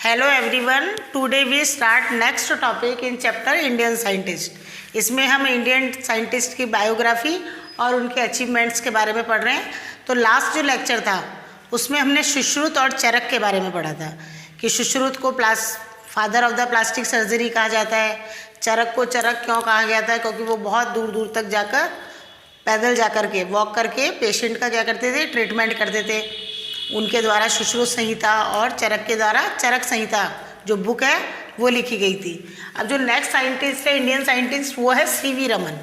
Hello everyone, today we start next topic in chapter Indian scientist. इसमें हम Indian scientist की biography और उनके अचीवमेंट्स के बारे में पढ़ रहे हैं। तो लास्ट जो लेक्चर था उसमें हमने सुश्रुत और चरक के बारे में पढ़ा था कि सुश्रुत को father of the plastic surgery कहा जाता है। चरक को चरक क्यों कहा गया था? क्योंकि वो बहुत दूर दूर तक जाकर पैदल जाकर के वॉक करके पेशेंट का क्या करते थे, ट्रीटमेंट करते थे। उनके द्वारा सुश्रुत संहिता और चरक के द्वारा चरक संहिता जो बुक है वो लिखी गई थी। अब जो नेक्स्ट साइंटिस्ट है इंडियन साइंटिस्ट वो है CV Raman.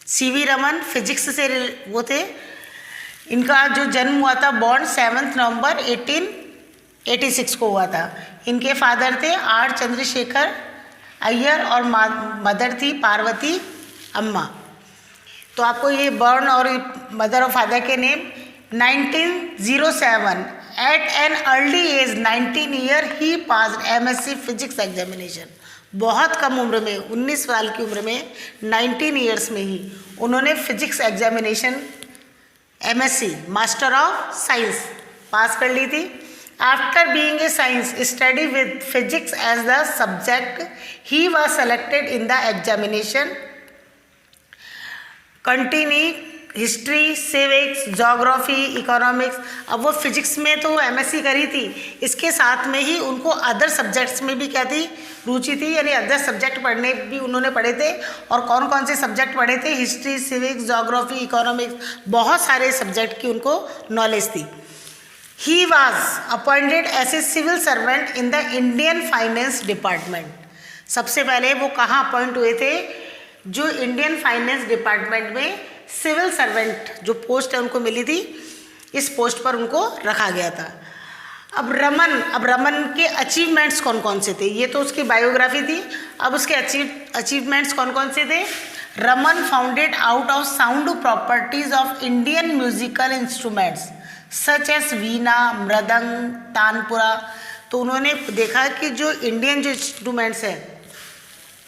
CV Raman physics से वो थे। इनका जो जन्म हुआ था बॉर्न 7 नवंबर 1886 को हुआ था। इनके फादर थे आर चंद्रशेखर अय्यर और मदर थी पार्वती अम्मा। तो आपको ये बॉर्न और मदर और फादर के name 1907 at an early age 19 year ही पास्ड MSc फिजिक्स एग्जामिनेशन। बहुत कम उम्र में 19 साल की उम्र में 19 ईयर्स में ही उन्होंने physics examination MSc master of science pass कर ली थी। After being a science study with physics as the subject he was selected in the examination continue history, civics, geography, economics. अब वो फिजिक्स में तो MSc करी थी, इसके साथ में ही उनको अदर सब्जेक्ट्स में भी क्या थी, रुचि थी, यानी अदर सब्जेक्ट पढ़ने भी उन्होंने पढ़े थे। और कौन कौन से सब्जेक्ट पढ़े थे? हिस्ट्री, सिविक्स, जोग्राफी, इकोनॉमिक्स, बहुत सारे सब्जेक्ट की उनको नॉलेज थी। He was appointed as a civil servant in the Indian finance department. सबसे पहले वो कहाँ अपॉइंट हुए थे? जो इंडियन फाइनेंस डिपार्टमेंट में सिविल सर्वेंट जो पोस्ट है उनको मिली थी, इस पोस्ट पर उनको रखा गया था। अब रमन के अचीवमेंट्स कौन कौन से थे? ये तो उसकी बायोग्राफी थी। अब उसके अचीवमेंट्स कौन कौन से थे? Raman founded out of sound properties of Indian musical instruments such as veena, mridang, tanpura. तो उन्होंने देखा कि जो इंडियन जो इंस्ट्रूमेंट्स हैं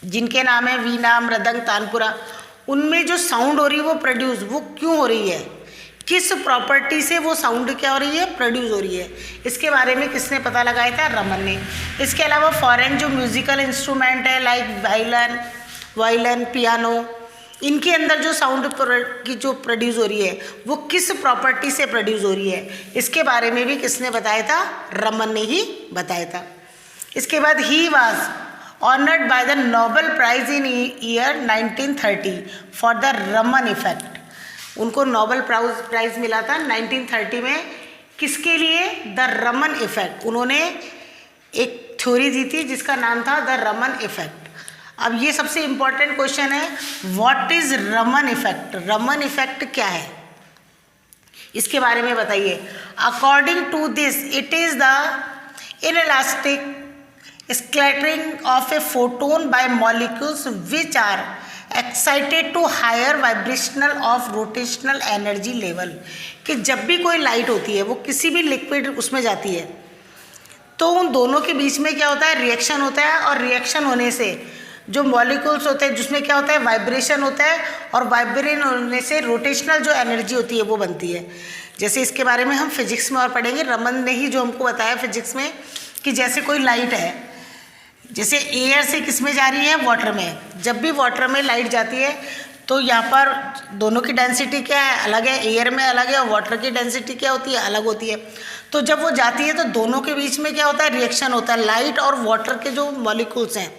जिनके नाम है वीणा, मृदंग, तानपुरा, उनमें जो साउंड हो रही है वो प्रोड्यूस वो क्यों हो रही है, किस प्रॉपर्टी से वो साउंड क्या हो रही है, प्रोड्यूस हो रही है, इसके बारे में किसने पता लगाया था? रमन ने। इसके अलावा फॉरेन जो म्यूजिकल इंस्ट्रूमेंट है लाइक वायलिन, पियानो, इनके अंदर जो साउंड की जो प्रोड्यूस हो रही है वो किस प्रॉपर्टी से प्रोड्यूस हो रही है, इसके बारे में भी किसने बताया था? रमन ने ही बताया था। इसके बाद he was honoured by the Nobel prize in year 1930 for the Raman effect. उनको नोबेल प्राइज मिला था 1930 में। किसके लिए? The Raman effect. उन्होंने एक थ्योरी दी थी जिसका नाम था द रमन इफेक्ट। अब ये सबसे इम्पॉर्टेंट क्वेश्चन है, what is Raman effect? Raman effect क्या है, इसके बारे में बताइए। According to this it is the inelastic scattering of a photon by molecules which are excited to higher vibrational of rotational energy level। कि जब भी कोई लाइट होती है वो किसी भी लिक्विड उसमें जाती है तो उन दोनों के बीच में क्या होता है? रिएक्शन होता है। और रिएक्शन होने से जो मॉलिक्यूल्स होते हैं जिसमें क्या होता है? वाइब्रेशन होता है। और वाइब्रेशन होने से रोटेशनल जो एनर्जी होती है वो बनती है। जैसे इसके बारे में हम फिजिक्स में और पढ़ेंगे। रमन ने ही जो हमको बताया फिजिक्स में कि जैसे कोई लाइट है, जैसे एयर से किस में जा रही है? वाटर में। जब भी वाटर में लाइट जाती है तो यहाँ पर दोनों की डेंसिटी क्या है? अलग है। एयर में अलग है और वाटर की डेंसिटी क्या होती है? अलग होती है। तो जब वो जाती है तो दोनों के बीच में क्या होता है? रिएक्शन होता है। लाइट और वाटर के जो मॉलिक्यूल्स हैं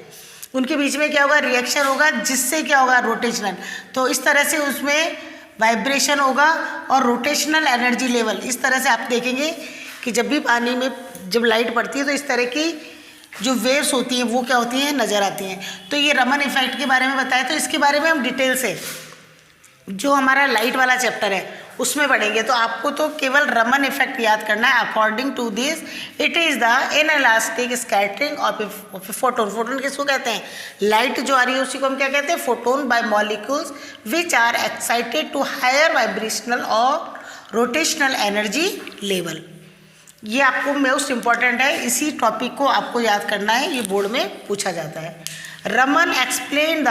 उनके बीच में क्या होगा? रिएक्शन होगा, जिससे क्या होगा? रोटेशनल। तो इस तरह से उसमें वाइब्रेशन होगा और रोटेशनल एनर्जी लेवल। इस तरह से आप देखेंगे कि जब भी पानी में जब लाइट पड़ती है तो इस तरह की जो वेव्स होती हैं वो क्या होती हैं? नज़र आती हैं। तो ये रमन इफेक्ट के बारे में बताया। तो इसके बारे में हम डिटेल से जो हमारा लाइट वाला चैप्टर है उसमें पढ़ेंगे। तो आपको तो केवल रमन इफेक्ट याद करना है। According to this it is the inelastic scattering of a photon. Photon किसको कहते हैं? लाइट जो आ रही है उसी को हम क्या कहते हैं? Photon by molecules which are excited to higher vibrational और रोटेशनल एनर्जी लेवल। ये आपको मोस्ट इम्पॉर्टेंट है, इसी टॉपिक को आपको याद करना है, ये बोर्ड में पूछा जाता है। Raman explain the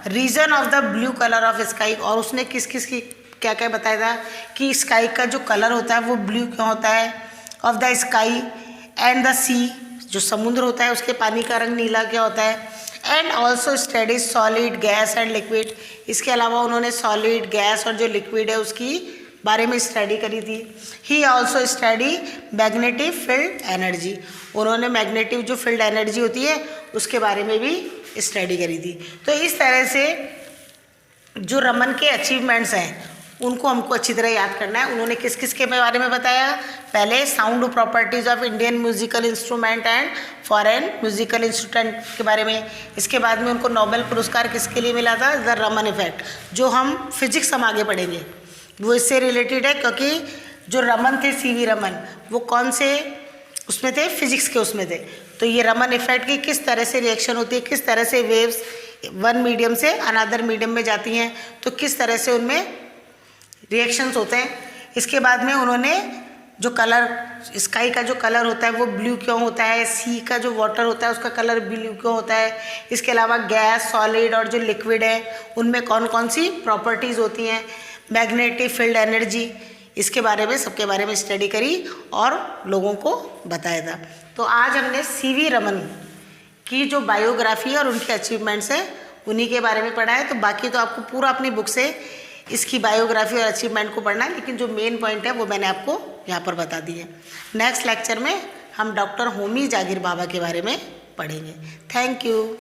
reason of the blue colour of sky. और उसने किस किस की क्या क्या बताया था कि स्काई का जो कलर होता है वो ब्लू क्यों होता है, of the sky and the sea, जो समुद्र होता है उसके पानी का रंग नीला क्या होता है, and also study solid, gas and liquid. इसके अलावा उन्होंने सॉलिड, गैस और जो लिक्विड है उसकी बारे में स्टडी करी थी। He also study magnetic field energy, उन्होंने मैग्नेटिक जो फील्ड एनर्जी होती है उसके बारे में भी स्टडी करी थी। तो इस तरह से जो रमन के अचीवमेंट्स हैं उनको हमको अच्छी तरह याद करना है। उन्होंने किस किस के बारे में बताया, पहले sound properties of Indian musical instrument and foreign musical instrument के बारे में। इसके बाद में उनको नोबेल पुरस्कार किसके लिए मिला था, द रमन इफेक्ट। जो हम फिजिक्स हम आगे पढ़ेंगे वो इससे रिलेटेड है, क्योंकि जो रमन थे, सीवी रमन, वो कौन से उसमें थे, फिजिक्स के उसमें थे। तो ये रमन इफेक्ट की किस तरह से रिएक्शन होती है, किस तरह से वेव्स वन मीडियम से अनदर मीडियम में जाती हैं, तो किस तरह से उनमें रिएक्शंस होते हैं। इसके बाद में उन्होंने जो कलर, स्काई का जो कलर होता है वो ब्लू क्यों होता है, सी का जो वाटर होता है उसका कलर ब्लू क्यों होता है। इसके अलावा गैस, सॉलिड और जो लिक्विड है उनमें कौन कौन सी प्रॉपर्टीज़ होती हैं, मैग्नेटिक फील्ड एनर्जी, इसके बारे में सबके बारे में स्टडी करी और लोगों को बताया था। तो आज हमने सीवी रमन की जो बायोग्राफी है और उनके अचीवमेंट्स हैं उन्हीं के बारे में पढ़ा है। तो बाकी तो आपको पूरा अपनी बुक से इसकी बायोग्राफी और अचीवमेंट को पढ़ना है, लेकिन जो मेन पॉइंट है वो मैंने आपको यहाँ पर बता दी है। नेक्स्ट लेक्चर में हम डॉक्टर होमी जागीर बाबा के बारे में पढ़ेंगे। Thank you.